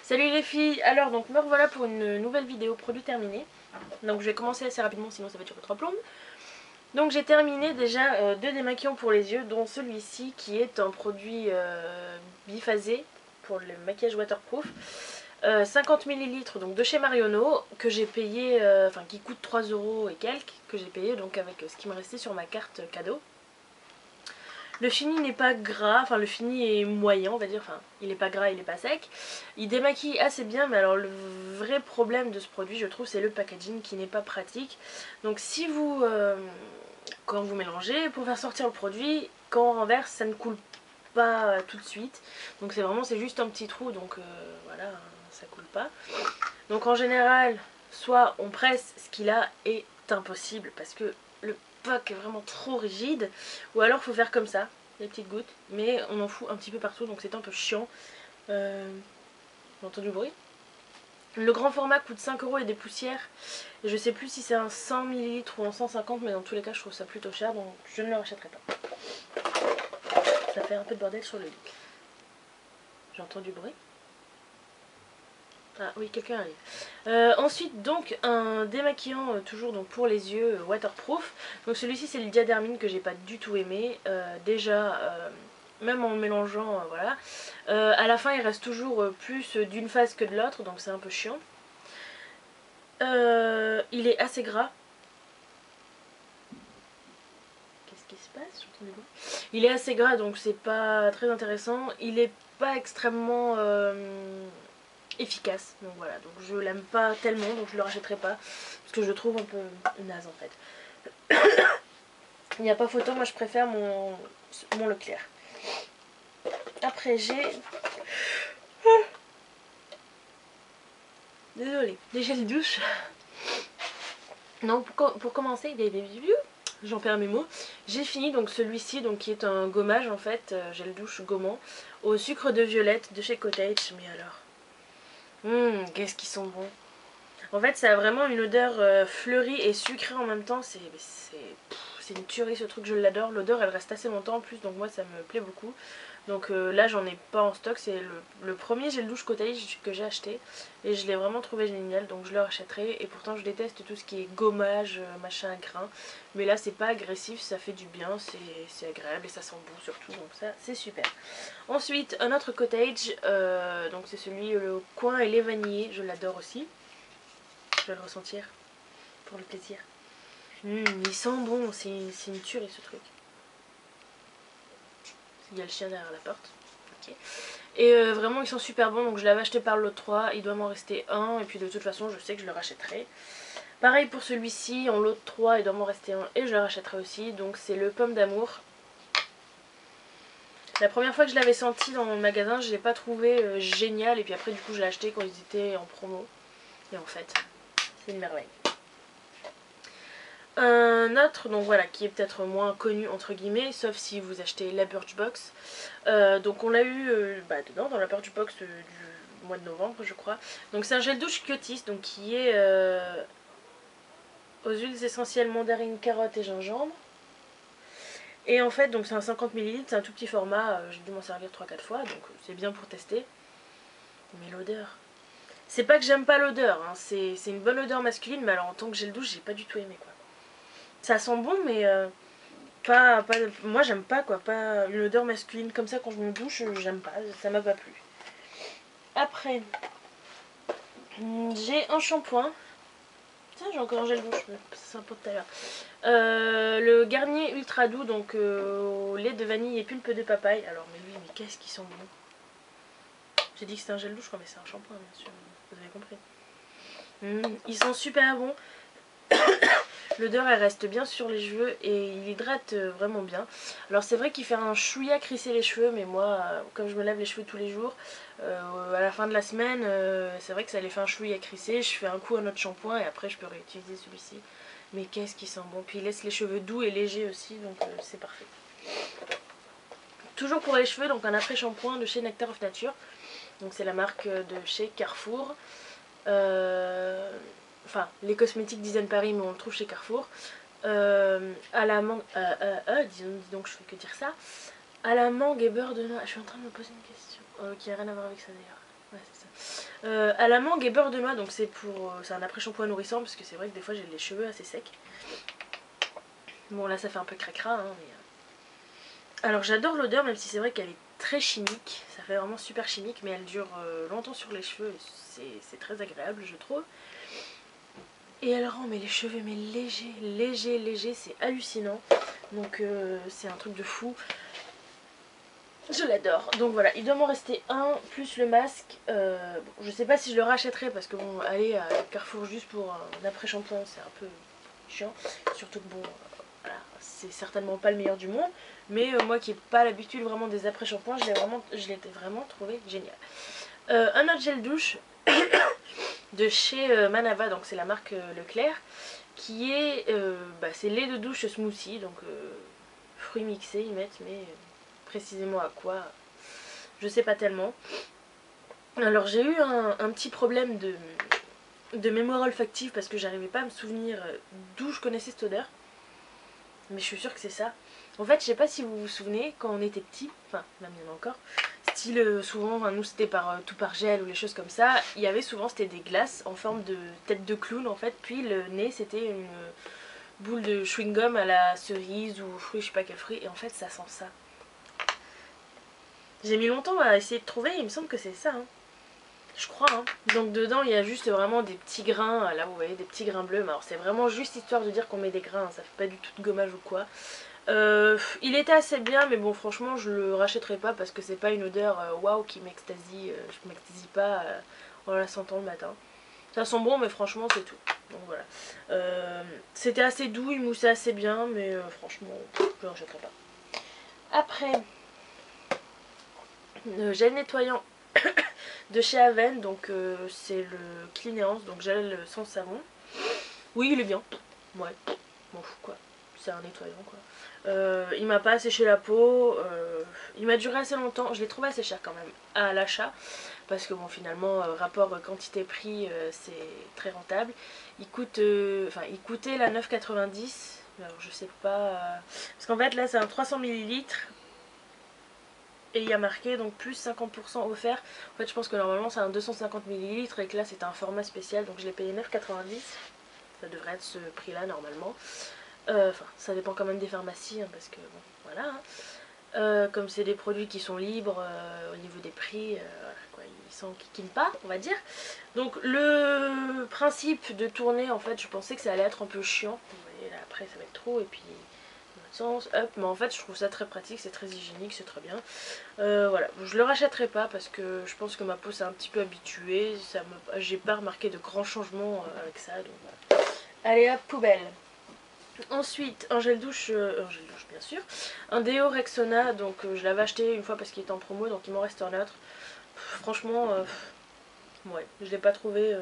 Salut les filles, alors donc me revoilà pour une nouvelle vidéo produit terminé. Donc je vais commencer assez rapidement sinon ça va durer 3 plombes. Donc j'ai terminé déjà deux démaquillants pour les yeux, dont celui-ci qui est un produit biphasé pour le maquillage waterproof. 50 ml donc de chez Marionneau que j'ai payé, enfin qui coûte 3 € et quelques, que j'ai payé donc avec ce qui me restait sur ma carte cadeau. Le fini n'est pas gras, enfin le fini est moyen on va dire, enfin il est pas gras, il est pas sec. Il démaquille assez bien, mais alors le vrai problème de ce produit je trouve c'est le packaging qui n'est pas pratique. Donc si vous, quand vous mélangez, pour faire sortir le produit, quand on renverse ça ne coule pas tout de suite. Donc c'est juste un petit trou, donc voilà, ça coule pas. Donc en général, soit on presse, ce qui là est impossible parce que le pack est vraiment trop rigide, ou alors il faut faire comme ça, des petites gouttes, mais on en fout un petit peu partout donc c'est un peu chiant. J'entends du bruit. Le grand format coûte 5 € et des poussières, et je sais plus si c'est un 100 ml ou un 150, mais dans tous les cas je trouve ça plutôt cher donc je ne le rachèterai pas. Ça fait un peu de bordel sur le lit. J'entends du bruit. Ah oui, quelqu'un arrive. Ensuite donc un démaquillant toujours donc pour les yeux waterproof. Donc celui-ci c'est le Diadermine que j'ai pas du tout aimé. Déjà même en le mélangeant, voilà. À la fin il reste toujours plus d'une phase que de l'autre, donc c'est un peu chiant. Il est assez gras. Qu'est-ce qui se passe? J'entends du bruit. Il est assez gras donc c'est pas très intéressant. Il est pas extrêmement efficace, donc voilà, donc je l'aime pas tellement, donc je le rachèterai pas parce que je le trouve un peu naze en fait. Il n'y a pas photo, moi je préfère mon Leclerc. Après j'ai désolée, des gels douche. Non, pour commencer, j'en perds mes mots. J'ai fini donc celui-ci donc qui est un gommage en fait, gel douche gommant au sucre de violette de chez Cottage, mais alors qu'est-ce qu'ils sont bons. En fait ça a vraiment une odeur fleurie et sucrée en même temps, c'est une tuerie ce truc, je l'adore. L'odeur elle reste assez longtemps en plus, donc moi ça me plaît beaucoup. Donc là j'en ai pas en stock, c'est le premier gel douche Cottage que j'ai acheté et je l'ai vraiment trouvé génial, donc je le rachèterai. Et pourtant je déteste tout ce qui est gommage, machin grain, mais là c'est pas agressif, ça fait du bien, c'est agréable et ça sent bon surtout, donc ça c'est super. Ensuite un autre Cottage, donc c'est celui le coin et lait vanillé, je l'adore aussi. Je vais le ressentir pour le plaisir. Il sent bon, c'est une tuerie ce truc. Il y a le chien derrière la porte. Okay. Et vraiment ils sont super bons, donc je l'avais acheté par lot 3, il doit m'en rester un, et puis de toute façon je sais que je le rachèterai. Pareil pour celui-ci, en lot 3 il doit m'en rester un et je le rachèterai aussi, donc c'est le Pomme d'amour. La première fois que je l'avais senti dans le magasin, je ne l'ai pas trouvé génial, et puis après du coup je l'ai acheté quand ils étaient en promo. Et en fait, c'est une merveille. Un autre, donc voilà, qui est peut-être moins connu entre guillemets, sauf si vous achetez la Birchbox. Donc on l'a eu dedans, dans la Birchbox du mois de novembre je crois. Donc c'est un gel douche Cutis, donc qui est aux huiles essentielles mandarine, carotte et gingembre. Et en fait donc c'est un 50 ml, c'est un tout petit format, j'ai dû m'en servir 3-4 fois, donc c'est bien pour tester. Mais l'odeur, c'est pas que j'aime pas l'odeur, hein, c'est une bonne odeur masculine, mais alors en tant que gel douche j'ai pas du tout aimé quoi. Ça sent bon mais moi j'aime pas quoi, pas une odeur masculine comme ça quand je me douche, j'aime pas, ça m'a pas plu. Après, j'ai un shampoing. Tiens, j'ai encore un gel douche, c'est sympa tout à l'heure. Le Garnier Ultra Doux, donc au lait de vanille et pulpe de papaye. Alors mais lui, mais qu'est-ce qu'ils sont bons. J'ai dit que c'était un gel douche, mais c'est un shampoing bien sûr, vous avez compris. Ils sont super bons. L'odeur elle reste bien sur les cheveux et il hydrate vraiment bien. Alors c'est vrai qu'il fait un chouïa crisser les cheveux, mais moi comme je me lave les cheveux tous les jours, à la fin de la semaine c'est vrai que ça les fait un chouïa crisser. Je fais un coup un autre shampoing et après je peux réutiliser celui-ci. Mais qu'est-ce qui sent bon, puis il laisse les cheveux doux et légers aussi, donc c'est parfait. Toujours pour les cheveux, donc un après shampoing de chez Nectar of Nature. Donc c'est la marque de chez Carrefour. Enfin les cosmétiques Design Paris, mais on le trouve chez Carrefour. À la mangue, dis donc je fais que dire ça. À la mangue et beurre de noix. Je suis en train de me poser une question qui a rien à voir avec ça d'ailleurs. Ouais, c'est ça. à la mangue et beurre de noix, donc c'est un après-shampoing nourrissant parce que c'est vrai que des fois j'ai les cheveux assez secs. Bon là ça fait un peu cracra hein, mais... Alors j'adore l'odeur même si c'est vrai qu'elle est très chimique, ça fait vraiment super chimique mais elle dure longtemps sur les cheveux et c'est très agréable je trouve. Et elle rend mais les cheveux mais légers, c'est hallucinant. Donc c'est un truc de fou. Je l'adore. Donc voilà, il doit m'en rester un plus le masque. Bon, je sais pas si je le rachèterai parce que bon, aller à Carrefour juste pour un après-shampoing c'est un peu chiant. Surtout que bon, voilà, c'est certainement pas le meilleur du monde. Mais moi qui n'ai pas l'habitude vraiment des après-shampoings, je l'ai vraiment trouvé génial. Un autre gel douche de chez Manava, donc c'est la marque Leclerc, qui est, c'est lait de douche smoothie, donc fruits mixés ils mettent, mais précisément à quoi, je sais pas tellement. Alors j'ai eu un petit problème de mémoire olfactive parce que j'arrivais pas à me souvenir d'où je connaissais cette odeur. Mais je suis sûre que c'est ça. En fait, je sais pas si vous vous souvenez, quand on était petit, enfin même il y en a encore, style souvent, enfin, nous c'était tout par gel ou les choses comme ça, il y avait souvent, c'était des glaces en forme de tête de clown en fait, puis le nez c'était une boule de chewing-gum à la cerise ou fruit, je sais pas quel fruit, et en fait ça sent ça. J'ai mis longtemps à essayer de trouver, il me semble que c'est ça, hein. Je crois, hein. Donc dedans il y a juste vraiment des petits grains, là vous voyez des petits grains bleus, mais alors c'est vraiment juste histoire de dire qu'on met des grains, hein. Ça fait pas du tout de gommage ou quoi. Il était assez bien mais bon franchement je le rachèterai pas parce que c'est pas une odeur waouh qui m'extasie, je m'extasie pas en la sentant le matin. Ça sent bon mais franchement c'est tout. Donc voilà. C'était assez doux, il moussait assez bien mais franchement je le rachèterai pas. Après, gel nettoyant de chez Aven, donc c'est le Cleanance, donc gel sans savon. Oui il est bien, ouais, m'en fous quoi, c'est un nettoyant quoi. Il m'a pas asséché la peau, il m'a duré assez longtemps, je l'ai trouvé assez cher quand même à l'achat. Parce que bon finalement rapport quantité-prix c'est très rentable. Il coûtait la 9,90. Alors je sais pas... Parce qu'en fait là c'est un 300 ml. Et il y a marqué donc plus 50% offert. En fait je pense que normalement c'est un 250 ml et que là c'est un format spécial. Donc je l'ai payé 9,90. Ça devrait être ce prix là normalement. Enfin ça dépend quand même des pharmacies hein, parce que bon voilà hein. Comme c'est des produits qui sont libres au niveau des prix, voilà, quoi, ils s'enquiquinent pas on va dire. Donc le principe de tourner en fait je pensais que ça allait être un peu chiant. Vous voyez là après ça va être trop et puis sens, hop, mais en fait je trouve ça très pratique, c'est très hygiénique, c'est très bien. Voilà, je le rachèterai pas parce que je pense que ma peau s'est un petit peu habituée, j'ai pas remarqué de grands changements avec ça, donc voilà. Allez hop, poubelle. Ensuite, un gel douche bien sûr, un déo Rexona, donc je l'avais acheté une fois parce qu'il était en promo, donc il m'en reste un autre. Franchement, ouais, je l'ai pas trouvé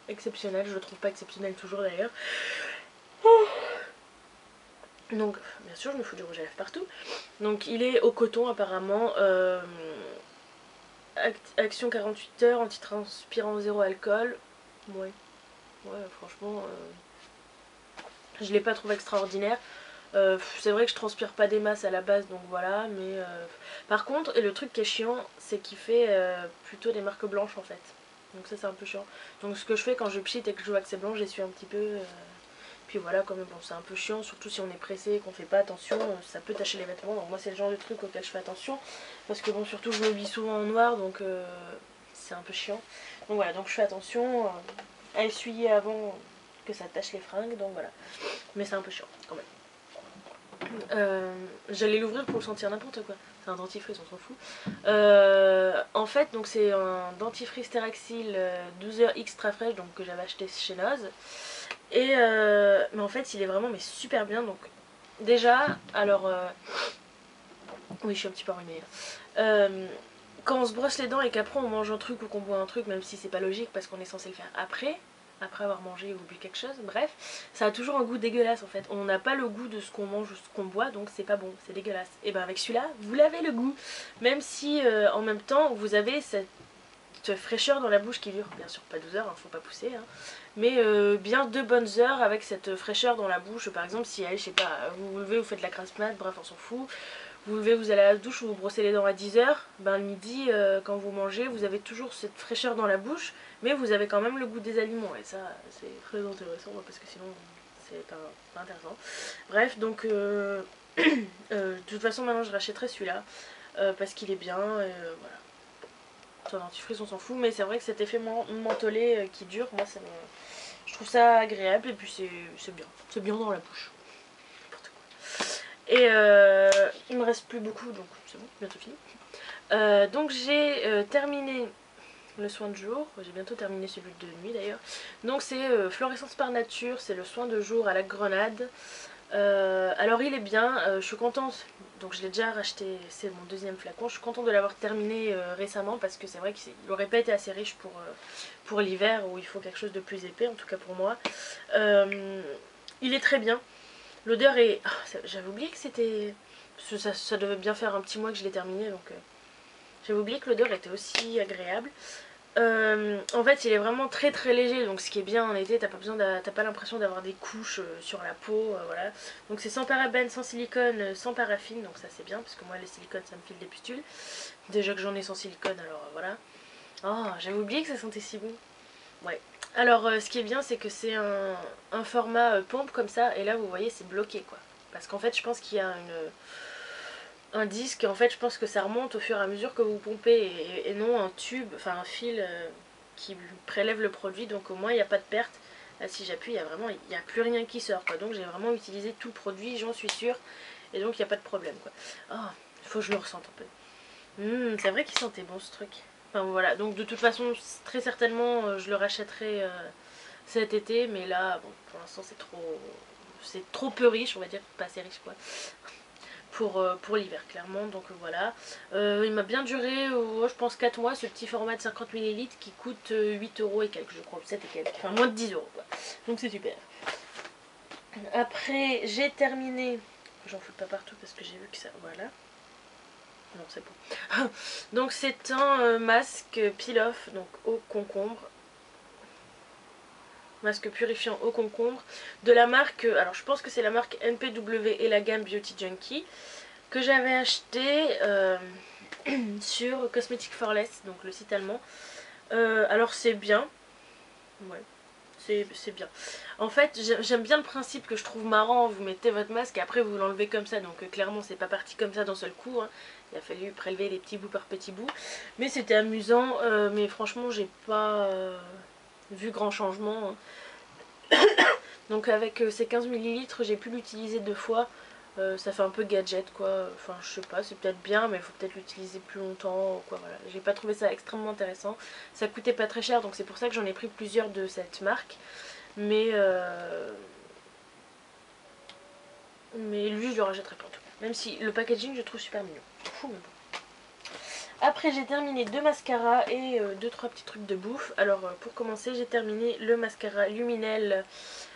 exceptionnel, je le trouve pas exceptionnel toujours d'ailleurs. Donc, bien sûr, je me fous du rouge à lèvres partout. Donc, il est au coton apparemment. Action 48 heures, antitranspirant, zéro alcool. Ouais, franchement, je l'ai pas trouvé extraordinaire. C'est vrai que je transpire pas des masses à la base, donc voilà. Mais par contre, et le truc qui est chiant, c'est qu'il fait plutôt des marques blanches en fait. Donc ça, c'est un peu chiant. Donc ce que je fais quand je pchite et que je vois que c'est blanc, j'essuie un petit peu. Puis voilà, quand même, bon, c'est un peu chiant, surtout si on est pressé et qu'on fait pas attention, ça peut tacher les vêtements. Donc moi c'est le genre de truc auquel je fais attention. Parce que bon, surtout je me m'habille souvent en noir, donc c'est un peu chiant. Donc voilà, donc je fais attention à essuyer avant que ça tache les fringues, donc voilà. Mais c'est un peu chiant quand même. J'allais l'ouvrir pour le sentir n'importe quoi. C'est un dentifrice, on s'en fout. En fait, donc c'est un dentifrice Teraxil 12h extra fraîche, donc que j'avais acheté chez Noz. Et mais en fait il est vraiment mais super bien. Donc déjà alors oui je suis un petit peu enrhumée quand on se brosse les dents et qu'après on mange un truc ou qu'on boit un truc, même si c'est pas logique parce qu'on est censé le faire après avoir mangé ou bu quelque chose, bref, ça a toujours un goût dégueulasse en fait. On n'a pas le goût de ce qu'on mange ou ce qu'on boit, donc c'est pas bon, c'est dégueulasse. Et ben avec celui-là vous l'avez le goût, même si en même temps vous avez cette fraîcheur dans la bouche qui dure bien sûr pas 12 heures, hein, faut pas pousser hein. Mais bien 2 bonnes heures avec cette fraîcheur dans la bouche. Par exemple si je sais pas, vous vous levez, vous faites de la grasse mat, bref on s'en fout, vous levez, vous allez à la douche ou vous brossez les dents à 10h, ben le midi quand vous mangez vous avez toujours cette fraîcheur dans la bouche, mais vous avez quand même le goût des aliments et ça c'est très intéressant parce que sinon c'est pas intéressant. Bref, donc de toute façon maintenant je rachèterai celui-là parce qu'il est bien, voilà. Son dentifrice on s'en fout, mais c'est vrai que cet effet mentholé qui dure, moi ça me... je trouve ça agréable et puis c'est bien dans la bouche. N'importe quoi. Et il me reste plus beaucoup donc c'est bon, bientôt fini. Donc j'ai terminé le soin de jour, j'ai bientôt terminé celui de nuit d'ailleurs. Donc c'est Fluorescence par nature, c'est le soin de jour à la grenade. Alors il est bien, je suis contente, donc je l'ai déjà racheté, c'est mon deuxième flacon, je suis contente de l'avoir terminé récemment parce que c'est vrai qu'il n'aurait pas été assez riche pour l'hiver où il faut quelque chose de plus épais, en tout cas pour moi. Il est très bien, l'odeur est... Oh, j'avais oublié que c'était... Ça devait bien faire un petit mois que je l'ai terminé, donc j'avais oublié que l'odeur était aussi agréable. En fait il est vraiment très très léger, donc ce qui est bien en été, t'as pas l'impression d'avoir des couches sur la peau, voilà. Donc c'est sans parabènes, sans silicone, sans paraffine, donc ça c'est bien parce que moi les silicones ça me file des pustules. Déjà que j'en ai sans silicone, alors voilà. Oh, j'avais oublié que ça sentait si bon. Ouais. Alors ce qui est bien c'est que c'est un format pompe comme ça, et là vous voyez c'est bloqué quoi. Parce qu'en fait je pense qu'il y a un disque, en fait je pense que ça remonte au fur et à mesure que vous pompez et non un tube, enfin un fil qui prélève le produit, donc au moins il n'y a pas de perte. Là si j'appuie il n'y a plus rien qui sort quoi, donc j'ai vraiment utilisé tout le produit, j'en suis sûre, et donc il n'y a pas de problème quoi. Oh, il faut que je le ressente un peu. C'est vrai qu'il sentait bon ce truc. Enfin voilà, donc de toute façon très certainement je le rachèterai cet été, mais là bon pour l'instant c'est trop peu riche, on va dire, pas assez riche quoi. Pour l'hiver clairement, donc voilà. Il m'a bien duré, je pense 4 mois, ce petit format de 50 ml qui coûte 8 euros et quelques je crois, 7 et quelques, enfin moins de 10 euros quoi. Donc c'est super. Après j'ai terminé, j'en fous pas partout parce que j'ai vu que ça, voilà. Non c'est bon. Donc c'est un masque peel-off, donc au concombre. Masque purifiant au concombre de la marque, alors je pense que c'est la marque NPW et la gamme Beauty Junkie, que j'avais acheté sur Cosmetic for Less, donc le site allemand. Alors c'est bien, ouais, c'est bien. En fait j'aime bien le principe que je trouve marrant, vous mettez votre masque et après vous l'enlevez comme ça, donc clairement c'est pas parti comme ça d'un seul coup, hein. Il a fallu prélever les petits bouts par petits bouts, mais c'était amusant, mais franchement j'ai pas vu grand changement, hein. Donc avec ces 15 ml j'ai pu l'utiliser 2 fois. Ça fait un peu gadget quoi, enfin je sais pas, c'est peut-être bien mais il faut peut-être l'utiliser plus longtemps quoi, voilà. J'ai pas trouvé ça extrêmement intéressant, ça coûtait pas très cher donc c'est pour ça que j'en ai pris plusieurs de cette marque, mais lui je le rachèterai pas en tout cas, même si le packaging je trouve super mignon, je m'en fous mais bon. Après j'ai terminé 2 mascaras et 2-3 petits trucs de bouffe. Alors pour commencer j'ai terminé le mascara Luminel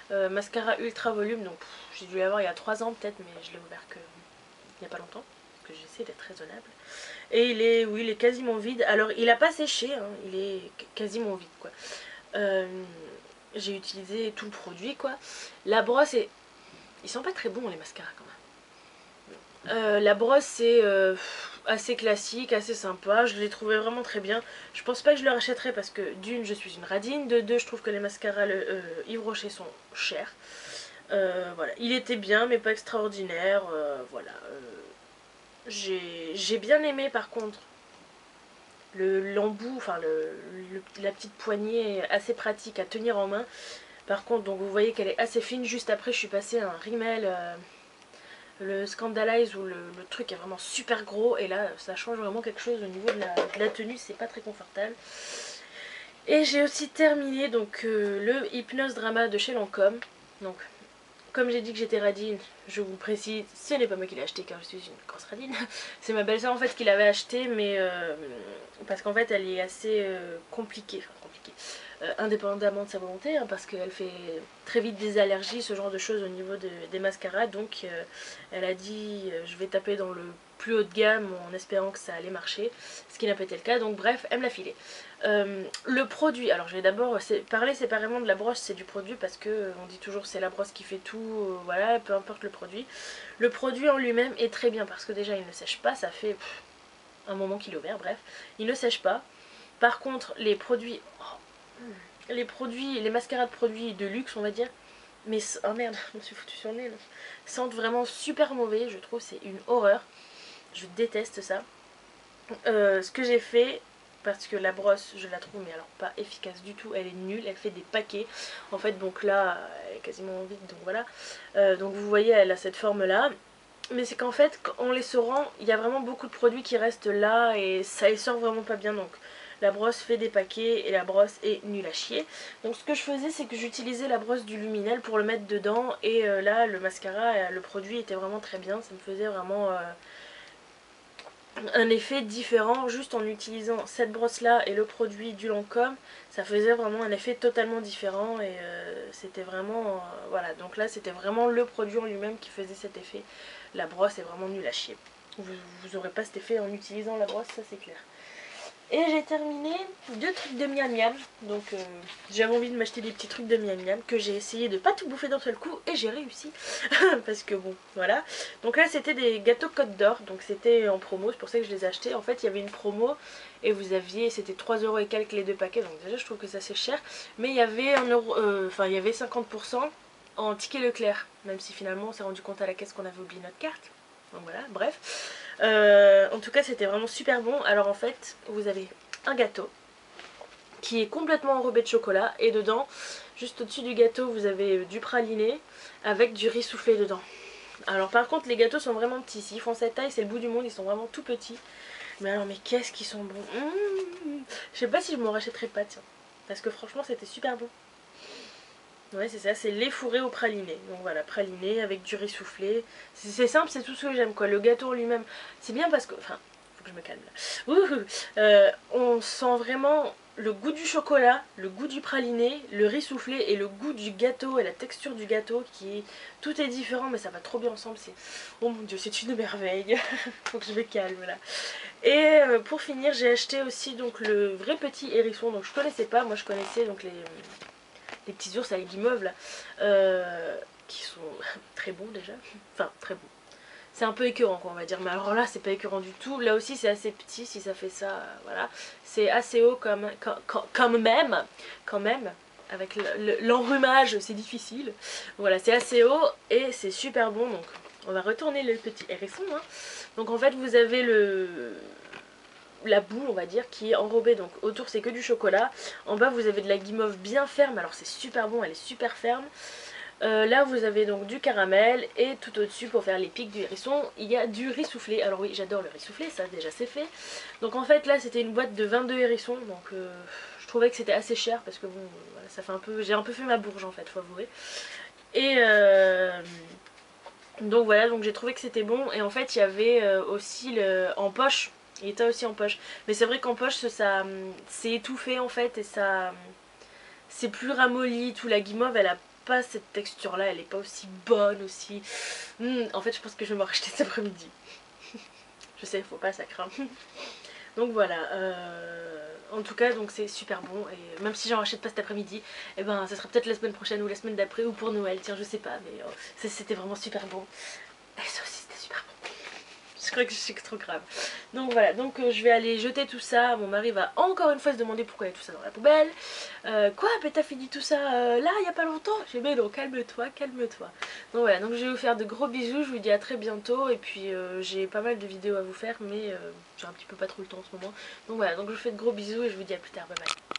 mascara ultra volume, donc j'ai dû l'avoir il y a 3 ans peut-être, mais je l'ai ouvert que il n'y a pas longtemps, parce que j'essaie d'être raisonnable. Et il est quasiment vide, alors il a pas séché, hein, il est quasiment vide quoi. J'ai utilisé tout le produit quoi. La brosse est... Ils sont pas très bons les mascaras quand même. La brosse c'est assez classique, assez sympa, je l'ai trouvé vraiment très bien. Je pense pas que je le rachèterai parce que d'une je suis une radine, de deux je trouve que les mascaras Yves Rocher sont chers. Voilà, il était bien mais pas extraordinaire, voilà. J'ai bien aimé par contre l'embout, enfin la petite poignée assez pratique à tenir en main. Par contre, donc vous voyez qu'elle est assez fine. Juste après, je suis passée à un Rimmel, le Scandalize, où le truc est vraiment super gros. Et là, ça change vraiment quelque chose au niveau de la tenue. C'est pas très confortable. Et j'ai aussi terminé donc le Hypnose Drama de chez Lancôme. Donc, comme j'ai dit que j'étais radine, je vous précise, ce n'est pas moi qui l'ai acheté car je suis une grosse radine. C'est ma belle-sœur en fait qui l'avait acheté, mais parce qu'en fait elle est assez compliquée, indépendamment de sa volonté, hein, parce qu'elle fait très vite des allergies, ce genre de choses au niveau des mascaras, donc elle a dit je vais taper dans le plus haut de gamme en espérant que ça allait marcher, ce qui n'a pas été le cas, donc bref, elle me l'a filé. Le produit, alors je vais d'abord parler séparément de la brosse, c'est du produit parce que on dit toujours c'est la brosse qui fait tout, voilà, peu importe le produit. Le produit en lui-même est très bien parce que déjà il ne sèche pas, ça fait un moment qu'il est ouvert, bref, il ne sèche pas. Par contre les produits, les mascaras de produits de luxe on va dire, mais oh merde, je me suis foutu sur le nez là, sentent vraiment super mauvais, je trouve c'est une horreur, je déteste ça. Ce que j'ai fait, parce que la brosse je la trouve mais alors pas efficace du tout, elle est nulle, elle fait des paquets en fait, donc là elle est quasiment vide, donc voilà, donc vous voyez elle a cette forme là, mais c'est qu'en fait en l'essorant il y a vraiment beaucoup de produits qui restent là et ça essore vraiment pas bien, donc la brosse fait des paquets et la brosse est nulle à chier. Donc ce que je faisais c'est que j'utilisais la brosse du Luminel pour le mettre dedans et là le mascara, le produit était vraiment très bien, ça me faisait vraiment un effet différent juste en utilisant cette brosse là et le produit du Lancôme, ça faisait vraiment un effet totalement différent et c'était vraiment voilà, donc là c'était vraiment le produit en lui-même qui faisait cet effet. La brosse est vraiment nulle à chier, vous aurez pas cet effet en utilisant la brosse, ça c'est clair. Et j'ai terminé 2 trucs de miam miam, donc j'avais envie de m'acheter des petits trucs de miam miam que j'ai essayé de pas tout bouffer d'un seul coup et j'ai réussi parce que bon voilà. Donc là c'était des gâteaux Côte d'Or, donc c'était en promo, c'est pour ça que je les ai achetés. En fait il y avait une promo et vous aviez, c'était 3€ et quelques les deux paquets, donc déjà je trouve que ça c'est cher, mais il y avait il y avait 50% en ticket Leclerc, même si finalement on s'est rendu compte à la caisse qu'on avait oublié notre carte. Donc voilà, bref. En tout cas c'était vraiment super bon. Alors en fait vous avez un gâteau qui est complètement enrobé de chocolat et dedans, juste au-dessus du gâteau, vous avez du praliné avec du riz soufflé dedans. Alors par contre les gâteaux sont vraiment petits, s'ils font cette taille c'est le bout du monde, ils sont vraiment tout petits. Mais alors mais qu'est-ce qu'ils sont bons, Je sais pas si je m'en rachèterais pas, tiens, parce que franchement c'était super bon. Ouais c'est ça, c'est lait fourré au praliné. Donc voilà, praliné avec du riz soufflé. C'est simple, c'est tout ce que j'aime quoi. Le gâteau en lui-même, c'est bien parce que... Enfin, faut que je me calme là. On sent vraiment le goût du chocolat, le goût du praliné, le riz soufflé et le goût du gâteau et la texture du gâteau qui... Tout est différent mais ça va trop bien ensemble. Oh mon dieu, c'est une merveille. Faut que je me calme là. Et pour finir j'ai acheté aussi donc le vrai petit hérisson. Donc je connaissais pas, moi je connaissais donc les petits ours à la guimauve là, qui sont très bons déjà, enfin très bons. C'est un peu écœurant quoi on va dire, mais alors là c'est pas écœurant du tout. Là aussi c'est assez petit, si ça fait ça, voilà. C'est assez haut quand même, avec l'enrhumage c'est difficile. Voilà, c'est assez haut et c'est super bon, donc on va retourner le petit hérisson. Hein. Donc en fait vous avez la boule on va dire qui est enrobée, donc autour c'est que du chocolat, en bas vous avez de la guimauve bien ferme, alors c'est super bon, elle est super ferme. Là vous avez donc du caramel et tout au dessus pour faire les pics du hérisson il y a du riz soufflé. Alors oui j'adore le riz soufflé, ça déjà c'est fait. Donc en fait là c'était une boîte de 22 hérissons, donc je trouvais que c'était assez cher parce que bon voilà, ça fait un peu, j'ai un peu fait ma bourge en fait, faut avouer. Et donc voilà, donc j'ai trouvé que c'était bon. Et en fait il y avait aussi en poche. Il était aussi en poche. Mais c'est vrai qu'en poche ça c'est étouffé en fait et ça c'est plus ramolli. Tout, la guimauve elle a pas cette texture là, elle est pas aussi bonne aussi. En fait je pense que je vais me racheter cet après-midi. Je sais, faut pas, ça craint. Donc voilà, en tout cas donc c'est super bon et même si j'en rachète pas cet après-midi, et ben ça sera peut-être la semaine prochaine ou la semaine d'après ou pour Noël, tiens je sais pas, mais c'était vraiment super bon. Et ça aussi c'était super bon. Je crois que je suis trop grave. Donc voilà, donc je vais aller jeter tout ça. Mon mari va encore une fois se demander pourquoi il y a tout ça dans la poubelle. Quoi, mais t'as fini tout ça là il y a pas longtemps? J'ai dit mais non, calme-toi, calme-toi. Donc voilà, donc je vais vous faire de gros bisous, je vous dis à très bientôt. Et puis j'ai pas mal de vidéos à vous faire mais j'ai un petit peu pas trop le temps en ce moment. Donc voilà, donc je vous fais de gros bisous et je vous dis à plus tard, bye bye.